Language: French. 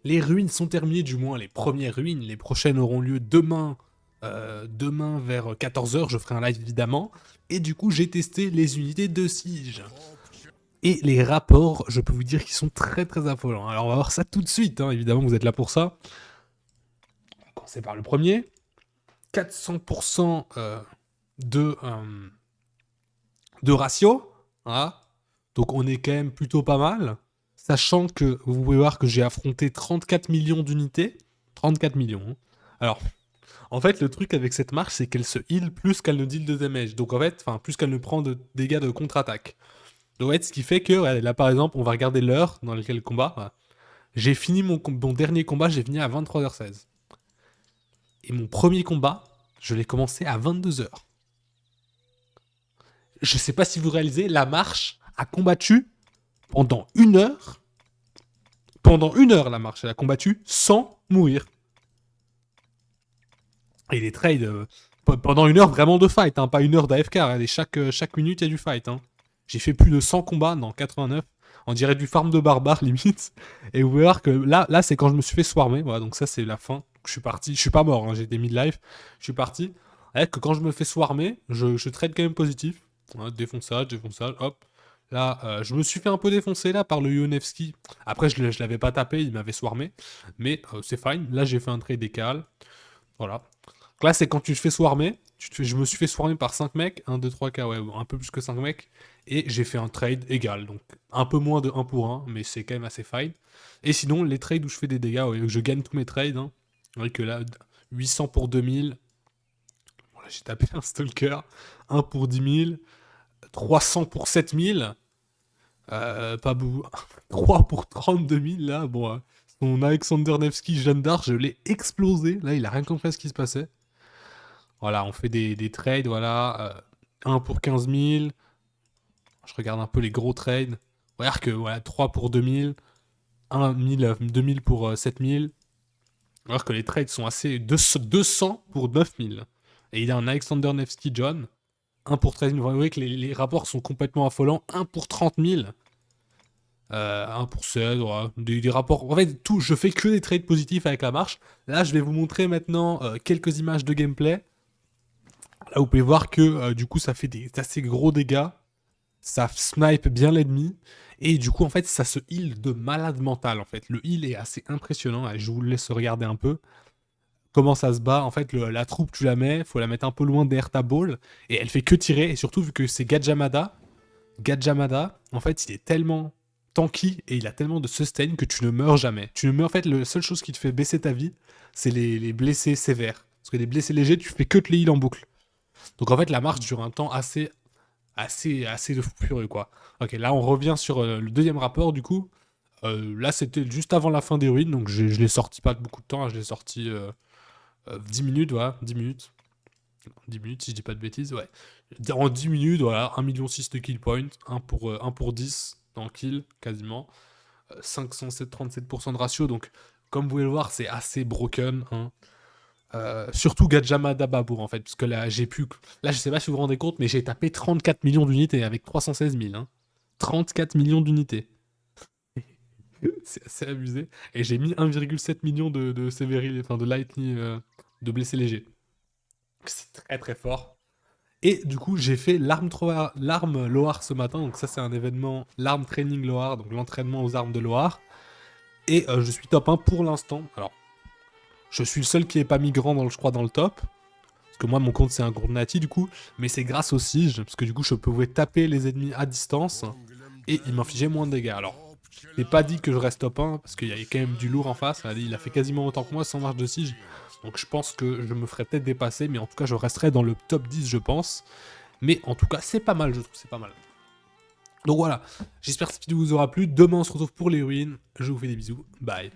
Les ruines sont terminées, du moins les premières ruines. Les prochaines auront lieu demain, demain vers 14 h. Je ferai un live évidemment. Et du coup, j'ai testé les unités de siege. Et les rapports, je peux vous dire qu'ils sont très très affolants. Alors on va voir ça tout de suite, hein. Évidemment vous êtes là pour ça. On va commencer par le premier. 400% de ratio. Voilà. Donc on est quand même plutôt pas mal. Sachant que vous pouvez voir que j'ai affronté 34 millions d'unités. 34 millions. Hein. Alors, en fait, le truc avec cette marche, c'est qu'elle se heal plus qu'elle ne deal de damage. Donc en fait, enfin, plus qu'elle ne prend de dégâts de contre-attaque. Donc en fait, ce qui fait que, ouais, là par exemple, on va regarder l'heure dans laquelle le combat. Voilà. J'ai fini mon dernier combat, j'ai fini à 23h16. Et mon premier combat, je l'ai commencé à 22h. Je sais pas si vous réalisez, la marche a combattu pendant 1 heure. Pendant 1 heure, la marche, elle a combattu sans mourir. Et les trades, pendant 1 heure vraiment de fight, hein, pas 1 heure d'AFK. Hein, chaque minute, il y a du fight. Hein. J'ai fait plus de 100 combats dans 89. On dirait du farm de barbare, limite. Et vous pouvez voir que là c'est quand je me suis fait swarmer. Voilà, donc ça, c'est la fin. Je suis parti. Je suis pas mort, hein, j'ai été mid-life. Je suis parti. Avec que quand je me fais swarmer, je trade quand même positif. Ouais, défonçage, hop. Là, je me suis fait un peu défoncer là par le Ionevski. Après, je l'avais pas tapé, il m'avait swarmé. Mais c'est fine. Là, j'ai fait un trade décal. Voilà. Donc là, c'est quand tu te fais swarmer. Je me suis fait swarmer par 5 mecs. 1, 2, 3 K, ouais, un peu plus que 5 mecs. Et j'ai fait un trade égal. Donc un peu moins de 1 pour 1, mais c'est quand même assez fine. Et sinon, les trades où je fais des dégâts, ouais, je gagne tous mes trades. Hein. Avec là, 800 pour 2000. Voilà, j'ai tapé un stalker. 1 pour 10 000. 300 pour 7000. Pas beaucoup. 3 pour 32 000, là. Bon, son Alexander Nevsky Jeanne d'Arc, je l'ai explosé. Là, il a rien compris à ce qui se passait. Voilà, on fait des trades, voilà. 1 pour 15 000. Je regarde un peu les gros trades. Regarde que, voilà, 3 pour 2000. 2000 pour 7000. Alors que les trades sont assez... 200 pour 9000. Et il a un Alexander Nevsky John. 1 pour 13 000. Vous voyez que les rapports sont complètement affolants. 1 pour 30 000. 1 pour 16, voilà. Des rapports. En fait, tout, je fais que des trades positifs avec la marche. Là, je vais vous montrer maintenant quelques images de gameplay. Là, vous pouvez voir que du coup, ça fait des assez gros dégâts. Ça snipe bien l'ennemi. Et du coup, en fait, ça se heal de malade mental. En fait, le heal est assez impressionnant. Allez, je vous laisse regarder un peu comment ça se bat. En fait, la troupe, tu la mets, faut la mettre un peu loin derrière ta ball. Et elle fait que tirer. Et surtout, vu que c'est Gajamada, en fait, il est tellement tanky et il a tellement de sustain que tu ne meurs jamais. Tu ne meurs, en fait, la seule chose qui te fait baisser ta vie, c'est les blessés sévères. Parce que les blessés légers, tu fais que te les heal en boucle. Donc en fait, la marche dure un temps assez de fou furieux, quoi. Ok, là, on revient sur le deuxième rapport, du coup. Là, c'était juste avant la fin des ruines, donc je l'ai sorti pas beaucoup de temps, hein, je l'ai sorti 10 minutes, voilà, 10 minutes. 10 minutes, si je dis pas de bêtises, ouais. En 10 minutes, voilà, 1,6 million de kill point, 1 pour 10 dans kill, quasiment. 537% de ratio, donc comme vous pouvez le voir, c'est assez broken. Hein. Surtout Gajamada Babour, en fait, parce que là, j'ai pu... Là, je sais pas si vous vous rendez compte, mais j'ai tapé 34 millions d'unités avec 316 000. Hein. 34 millions d'unités. C'est assez abusé. Et j'ai mis 1,7 million de sévéril, enfin de lightning, de blessés légers. C'est très très fort. Et du coup, j'ai fait l'arme Loar ce matin. Donc ça, c'est un événement, l'arme training Loar, donc l'entraînement aux armes de Loar. Et je suis top 1 pour l'instant. Alors, je suis le seul qui n'est pas migrant, je crois, dans le top. Parce que moi, mon compte, c'est un compte nati, du coup. Mais c'est grâce au siege, parce que du coup, je pouvais taper les ennemis à distance. Et il m'infligeait moins de dégâts. Alors, je n'ai pas dit que je reste top 1, parce qu'il y a quand même du lourd en face. Il a fait quasiment autant que moi sans marche de siege. Donc je pense que je me ferais peut-être dépasser, mais en tout cas, je resterai dans le top 10, je pense. Mais en tout cas, c'est pas mal, je trouve, c'est pas mal. Donc voilà, j'espère que cette vidéo vous aura plu. Demain, on se retrouve pour les ruines. Je vous fais des bisous. Bye.